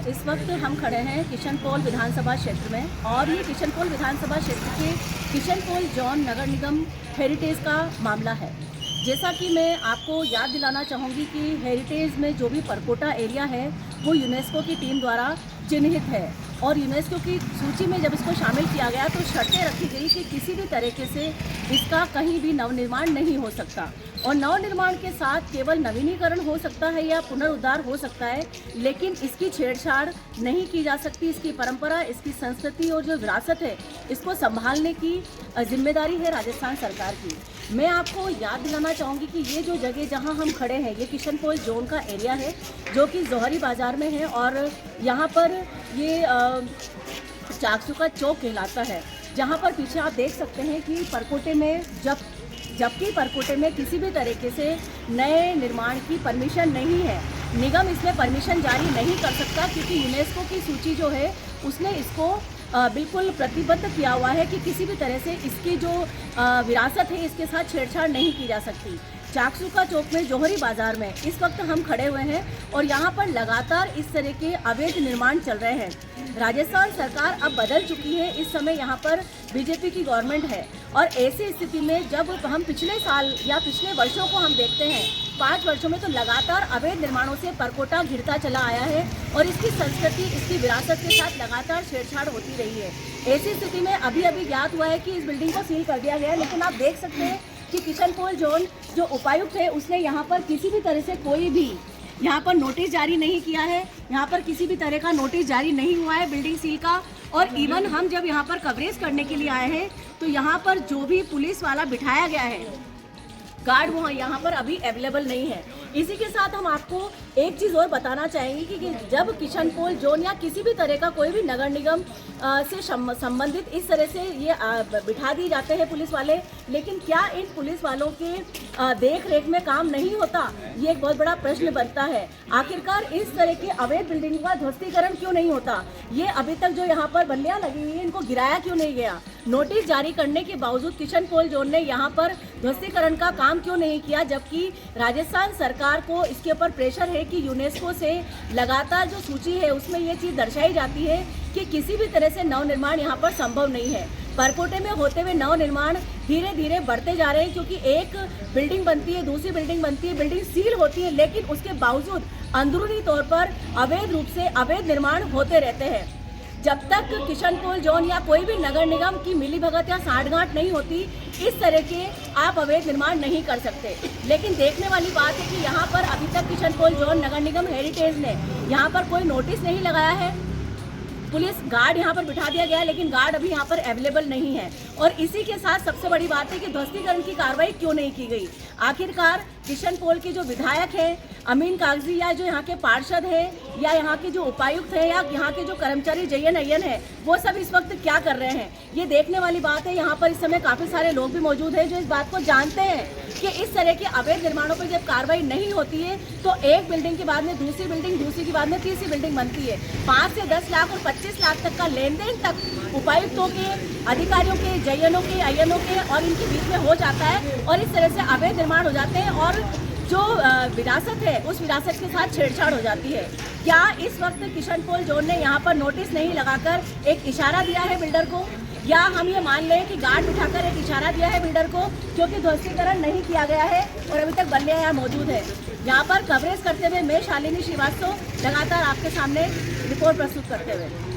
इस वक्त हम खड़े हैं किशनपोल विधानसभा क्षेत्र में और ये किशनपोल विधानसभा क्षेत्र के किशनपोल जोन नगर निगम हेरिटेज का मामला है। जैसा कि मैं आपको याद दिलाना चाहूँगी कि हेरिटेज में जो भी परकोटा एरिया है वो यूनेस्को की टीम द्वारा चिन्हित है और यूनेस्को की सूची में जब इसको शामिल किया गया तो शर्तें रखी गई कि किसी भी तरीके से इसका कहीं भी नवनिर्माण नहीं हो सकता और नवनिर्माण के साथ केवल नवीनीकरण हो सकता है या पुनरुद्धार हो सकता है, लेकिन इसकी छेड़छाड़ नहीं की जा सकती। इसकी परंपरा, इसकी संस्कृति और जो विरासत है इसको संभालने की जिम्मेदारी है राजस्थान सरकार की। मैं आपको याद दिलाना चाहूँगी कि ये जो जगह जहाँ हम खड़े हैं ये किशनपोल जोन का एरिया है जो कि जौहरी बाज़ार में है और यहाँ पर ये चाकसुका चौक कहलाता है, जहाँ पर पीछे आप देख सकते हैं कि परकोटे में जबकि परकोटे में किसी भी तरीके से नए निर्माण की परमिशन नहीं है। निगम इसमें परमिशन जारी नहीं कर सकता क्योंकि यूनेस्को की सूची जो है उसने इसको बिल्कुल प्रतिबद्ध किया हुआ है कि किसी भी तरह से इसकी जो विरासत है इसके साथ छेड़छाड़ नहीं की जा सकती। चाकसुका चौक में जौहरी बाज़ार में इस वक्त हम खड़े हुए हैं और यहाँ पर लगातार इस तरह के अवैध निर्माण चल रहे हैं। राजस्थान सरकार अब बदल चुकी है, इस समय यहाँ पर बीजेपी की गवर्नमेंट है और ऐसी स्थिति में जब हम पिछले साल या पिछले वर्षों को हम देखते हैं 5 वर्षों में तो लगातार अवैध निर्माणों से परकोटा घिरता चला आया है और इसकी संस्कृति, इसकी विरासत के साथ लगातार छेड़छाड़ होती रही है। ऐसी स्थिति में अभी ज्ञात हुआ है कि इस बिल्डिंग को सील कर दिया गया है, लेकिन आप देख सकते हैं कि किशनपोल जोन जो उपायुक्त है उसने यहाँ पर किसी भी तरह से कोई भी यहाँ पर नोटिस जारी नहीं किया है। यहाँ पर किसी भी तरह का नोटिस जारी नहीं हुआ है बिल्डिंग सील का। और इवन हम जब यहाँ पर कवरेज करने के लिए आए हैं तो यहाँ पर जो भी पुलिस वाला बिठाया गया है गार्ड वो यहाँ पर अभी अवेलेबल नहीं है। इसी के साथ हम आपको एक चीज़ और बताना चाहेंगे कि जब किशनपोल जोन या किसी भी तरह का कोई भी नगर निगम से संबंधित इस तरह से ये बिठा दिए जाते हैं पुलिस वाले, लेकिन क्या इन पुलिस वालों के देख रेख में काम नहीं होता, ये एक बहुत बड़ा प्रश्न बनता है। आखिरकार इस तरह के अवैध बिल्डिंग का ध्वस्तीकरण क्यों नहीं होता, ये अभी तक जो यहाँ पर बल्लियाँ लगी हुई है इनको गिराया क्यों नहीं गया। नोटिस जारी करने के बावजूद किशनपोल जोन ने यहाँ पर ध्वस्तीकरण का काम क्यों नहीं किया, जबकि राजस्थान सरकार को इसके ऊपर प्रेशर है कि यूनेस्को से लगातार जो सूची है उसमें ये चीज़ दर्शाई जाती है कि किसी भी तरह से नवनिर्माण यहाँ पर संभव नहीं है। परकोटे में होते हुए नवनिर्माण धीरे धीरे बढ़ते जा रहे हैं क्योंकि एक बिल्डिंग बनती है, दूसरी बिल्डिंग बनती है, बिल्डिंग सील होती है, लेकिन उसके बावजूद अंदरूनी तौर पर अवैध रूप से अवैध निर्माण होते रहते हैं। जब तक किशनपोल जोन या कोई भी नगर निगम की मिलीभगत या साठगांठ नहीं होती, इस तरह के आप अवैध निर्माण नहीं कर सकते। लेकिन देखने वाली बात है कि यहाँ पर अभी तक किशनपोल जोन नगर निगम हेरिटेज ने यहाँ पर कोई नोटिस नहीं लगाया है। पुलिस गार्ड यहाँ पर बिठा दिया गया है लेकिन गार्ड अभी यहाँ पर अवेलेबल नहीं है। और इसी के साथ सबसे बड़ी बात है कि ध्वस्तीकरण की कार्रवाई क्यों नहीं की गई। आखिरकार किशनपोल के जो विधायक हैं अमीन कागजी या जो यहाँ के पार्षद हैं या यहाँ के जो उपायुक्त हैं या यहाँ के जो कर्मचारी जयन अय्यन है वो सब इस वक्त क्या कर रहे हैं, ये देखने वाली बात है। यहाँ पर इस समय काफ़ी सारे लोग भी मौजूद हैं जो इस बात को जानते हैं कि इस तरह के अवैध निर्माणों पर जब कार्रवाई नहीं होती है तो एक बिल्डिंग के बाद में दूसरी बिल्डिंग, दूसरी के बाद में तीसरी बिल्डिंग बनती है। 5 से 10 लाख और 25 लाख तक का लेन देन तक उपायुक्तों के, अधिकारियों के, जयनों के, अय्यनों के और इनके बीच में हो जाता है और इस तरह से अवैध निर्माण हो जाते हैं और जो विरासत है उस विरासत के साथ छेड़छाड़ हो जाती है। क्या इस वक्त किशनपोल जोन ने यहाँ पर नोटिस नहीं लगाकर एक इशारा दिया है बिल्डर को, या हम ये मान लें कि गार्ड बिठाकर एक इशारा दिया है बिल्डर को, क्योंकि ध्वस्तीकरण नहीं किया गया है और अभी तक बल्लियाँ यहाँ मौजूद है। यहाँ पर कवरेज करते हुए मैं शालिनी श्रीवास्तव लगातार आपके सामने रिपोर्ट प्रस्तुत करते हुए।